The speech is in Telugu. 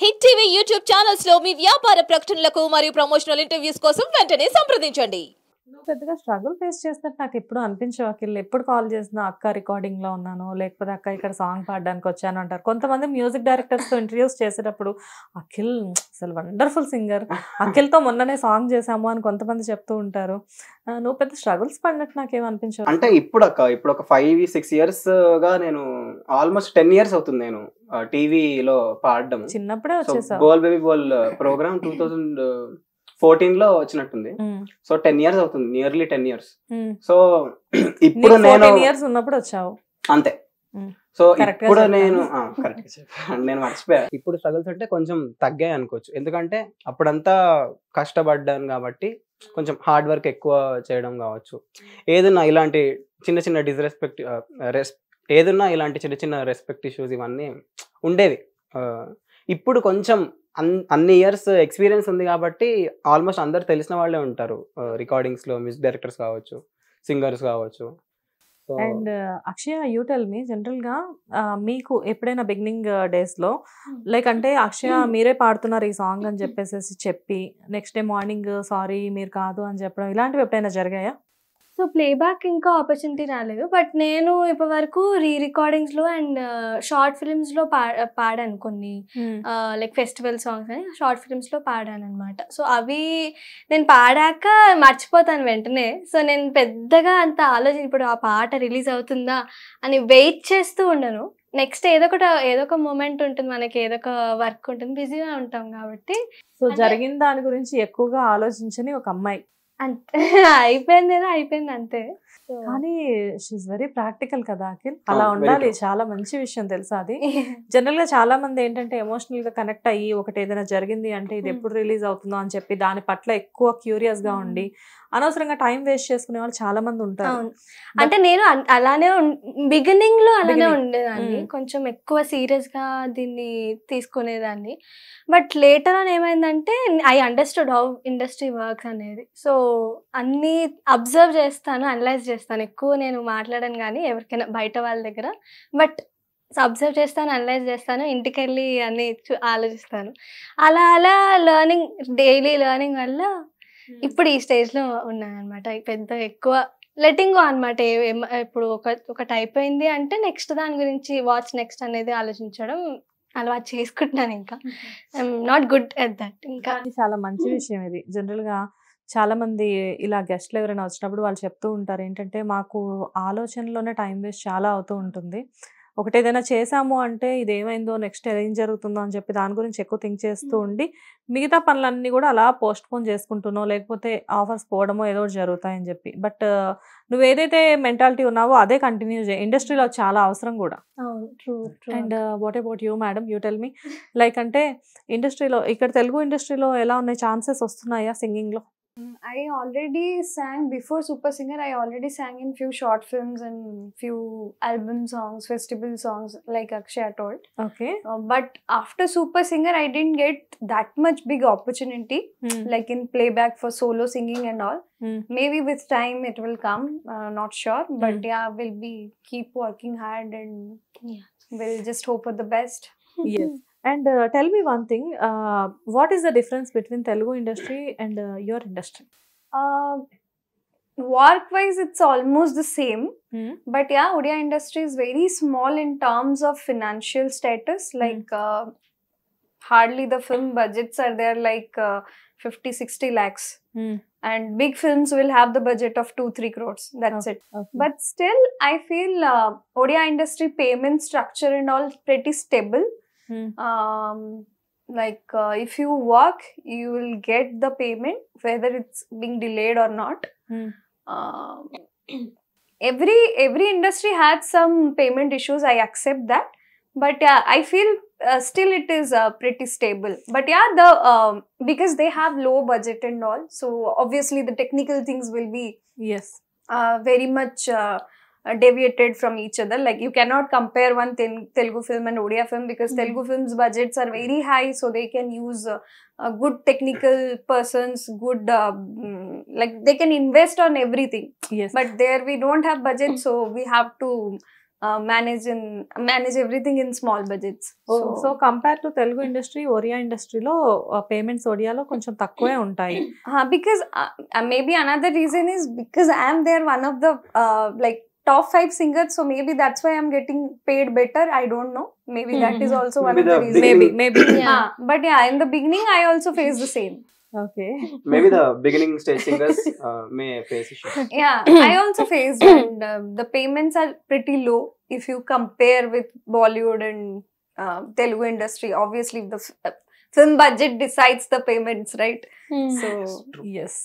హిట్ టీవీ యూట్యూబ్ ఛానల్స్ లో మీ వ్యాపార ప్రకటనలకు మరియు ప్రమోషనల్ ఇంటర్వ్యూస్ కోసం వెంటనే సంప్రదించండి. నువ్వు పెద్దగా స్ట్రగుల్ ఫేస్ చేస్తున్నట్టు నాకు ఎప్పుడు అనిపించవు అఖిల్. ఎప్పుడు కాల్ చేసినా అక్క రికార్డింగ్ లో ఉన్నాను, లేకపోతే అక్క ఇక్కడ సాంగ్ పాడడానికి వచ్చాను అంటారు. కొంతమంది మ్యూజిక్ డైరెక్టర్స్ తో ఇంటర్వ్యూస్ చేసేటప్పుడు అఖిల్ అసలు వండర్ఫుల్ సింగర్, అఖిల్ తో మొన్ననే సాంగ్ చేసాము అని కొంతమంది చెప్తూ ఉంటారు. నువ్వు పెద్ద స్ట్రగుల్స్ పడినట్టు నాకేం అనిపించవు. అంటే ఇప్పుడు ఒక 5-6 years గా నేను ఆల్మోస్ట్ 10 years అవుతుంది నేను టీవీలో పాడడం. చిన్నప్పుడే వచ్చేసావు. బోల్ బేబీ బోల్ ప్రోగ్రామ్ 2014 లో వచ్చినట్టుంది. సో 10 years అవుతుంది, నియర్లీ 10 years. సో ఇప్పుడు నేను 10 years ఉన్నప్పుడు వచ్చావు అంతే. సో ఇప్పుడు నేను మర్చిపోయా. ఇప్పుడు స్ట్రగుల్స్ అంటే కొంచెం తగ్గాయి అనుకోవచ్చు, ఎందుకంటే అప్పుడంతా కష్టపడ్డాను కాబట్టి కొంచెం హార్డ్ వర్క్ ఎక్కువ చేయడం కావచ్చు. ఏదన్నా ఇలాంటి చిన్న చిన్న ఇలాంటి చిన్న చిన్న రెస్పెక్ట్ ఇష్యూస్ ఇవన్నీ ఉండేవి. ఇప్పుడు కొంచెం అన్ని ఇయర్స్ ఎక్స్పీరియన్స్ ఉంది కాబట్టి ఆల్మోస్ట్ అందరు తెలిసిన వాళ్ళే ఉంటారు. రికార్డింగ్స్ లో మ్యూజిక్ డైరెక్టర్స్ కావచ్చు, సింగర్స్ కావచ్చు. And Akshaya, you tell me, general గా మీకు ఎప్పుడైనా బిగినింగ్ డేస్ లో లైక్ అంటే అక్షయ మీరే పాడుతున్నారు ఈ సాంగ్ అని చెప్పి నెక్స్ట్ డే మార్నింగ్ సారీ మీరు కాదు అని చెప్పడం, ఇలాంటివి ఎప్పుడైనా జరిగాయా? సో ప్లేబ్యాక్ ఇంకా ఆపర్చునిటీ రాలేదు, బట్ నేను ఇప్పటి వరకు రికార్డింగ్స్లో అండ్ షార్ట్ ఫిల్మ్స్లో పాడాను కొన్ని, లైక్ ఫెస్టివల్ సాంగ్స్ అని షార్ట్ ఫిల్మ్స్లో పాడాను అనమాట. సో అవి నేను పాడాక మర్చిపోతాను వెంటనే. సో నేను పెద్దగా అంత ఇప్పుడు ఆ పాట రిలీజ్ అవుతుందా అని వెయిట్ చేస్తూ ఉండను. నెక్స్ట్ ఏదో ఒక మూమెంట్ ఉంటుంది, మనకి ఏదో ఒక వర్క్ ఉంటుంది, బిజీగా ఉంటాం కాబట్టి. సో జరిగిన దాని గురించి ఎక్కువగా ఆలోచించని ఒక అమ్మాయి అంతే, అయిపోయింది అంతే. కానీ షీఈస్ వెరీ ప్రాక్టికల్ కదా అఖిల్, అలా ఉండాలి. చాలా మంచి విషయం తెలుసా అది. జనరల్ గా చాలా మంది ఏంటంటే ఎమోషనల్ గా కనెక్ట్ అయ్యి ఒకటి ఏదైనా జరిగింది అంటే ఇది ఎప్పుడు రిలీజ్ అవుతుందో అని చెప్పి దాని పట్ల ఎక్కువ క్యూరియస్ గా ఉండి అనవసరంగా టైం వేస్ట్ చేసుకునే వాళ్ళు చాలా మంది ఉంటారు. అంటే నేను అలానే బిగినింగ్ లో అలానే ఉండేదాన్ని, కొంచెం ఎక్కువ సీరియస్ గా దీన్ని తీసుకునేదాన్ని. బట్ లేటర్ ఆన్ ఏమైందంటే I understood how industry works అనేది. సో అన్ని అబ్జర్వ్ చేస్తాను, అనలైజ్ చేస్తాను. ఎక్కువ నేను మాట్లాడాను కానీ ఎవరికైనా బయట వాళ్ళ దగ్గర, బట్ అబ్జర్వ్ చేస్తాను, అనలైజ్ చేస్తాను, ఇంటికి వెళ్ళి అన్ని ఆలోచిస్తాను. అలా డైలీ లెర్నింగ్ వల్ల ఇప్పుడు ఈ స్టేజ్ లో ఉన్నాను అనమాట. పెద్ద ఎక్కువ లెటింగ్ గో అనమాట. ఇప్పుడు ఒకటి అయిపోయింది అంటే నెక్స్ట్ దాని గురించి వాట్స్ నెక్స్ట్ అనేది ఆలోచించడం అలవాటు చేసుకుంటున్నాను. ఇంకా I'm not good at that. ఇంకా చాలా మంచి విషయం ఇది. జనరల్ గా చాలా మంది ఇలా గెస్ట్లు ఎవరైనా వచ్చినప్పుడు వాళ్ళు చెప్తూ ఉంటారు ఏంటంటే మాకు ఆలోచనలోనే టైం వేస్ట్ చాలా అవుతూ ఉంటుంది. ఒకటి ఏదైనా చేసాము అంటే ఇది ఏమైందో నెక్స్ట్ ఏం జరుగుతుందో అని చెప్పి దాని గురించి ఎక్కువ థింక్ చేస్తూ ఉండి మిగతా పనులన్నీ కూడా అలా పోస్ట్ పోన్ చేసుకుంటున్నావు, లేకపోతే ఆఫర్స్ పోవడమో ఏదో జరుగుతాయని చెప్పి. బట్ నువ్వు ఏదైతే మెంటాలిటీ ఉన్నావో అదే కంటిన్యూ చేయి. ఇండస్ట్రీలో చాలా అవసరం కూడా. And what about you madam, you tell me, like అంటే ఇండస్ట్రీలో ఇక్కడ తెలుగు ఇండస్ట్రీలో ఎలా ఉన్నాయి, ఛాన్సెస్ వస్తున్నాయా సింగింగ్ లో? I already sang before Super Singer. I already sang in few short films and few album songs, festival songs, like Akshaya told. Okay. But after Super Singer, I didn't get that much big opportunity, like in playback for solo singing and all. Maybe with time it will come. Not sure, but yeah, we'll keep working hard and we'll just hope for the best. Yes. And tell me one thing, what is the difference between Telugu industry and your industry? Work-wise, it's almost the same. But yeah, Odia industry is very small in terms of financial status. Like hardly the film budgets are there, like 50-60 lakhs. And big films will have the budget of 2-3 crores. That's it. Okay. But still, I feel Odia industry payment structure and all pretty stable. Like if you work, you will get the payment whether it's being delayed or not. Every industry had some payment issues, I accept that, but yeah, I feel still it is pretty stable. But yeah, because they have low budget and all, so obviously the technical things will be very much deviated from each other. Like you cannot compare one Telugu film and Odia film, because Telugu films budgets are very high, so they can use good technical persons, good like they can invest on everything. But there we don't have budget, so we have to manage everything in small budgets. So compare to Telugu industry, Oriya ఇండస్ట్రీలో పేమెంట్స్ ఒడియాలో కొంచెం తక్కువే ఉంటాయి. Because maybe another reason is because I am there one of the like top 5 singers, so maybe that's why I'm getting paid better. I don't know. Maybe that is also one Maybe of the the reasons. Maybe. Yeah. But yeah, in the beginning I also faced the same. Okay. Maybe the beginning stage singers may face issues. Yeah, I also faced, and the payments are pretty low if you compare with Bollywood and Telugu industry. Obviously, the film budget decides the payments, right? So Yes.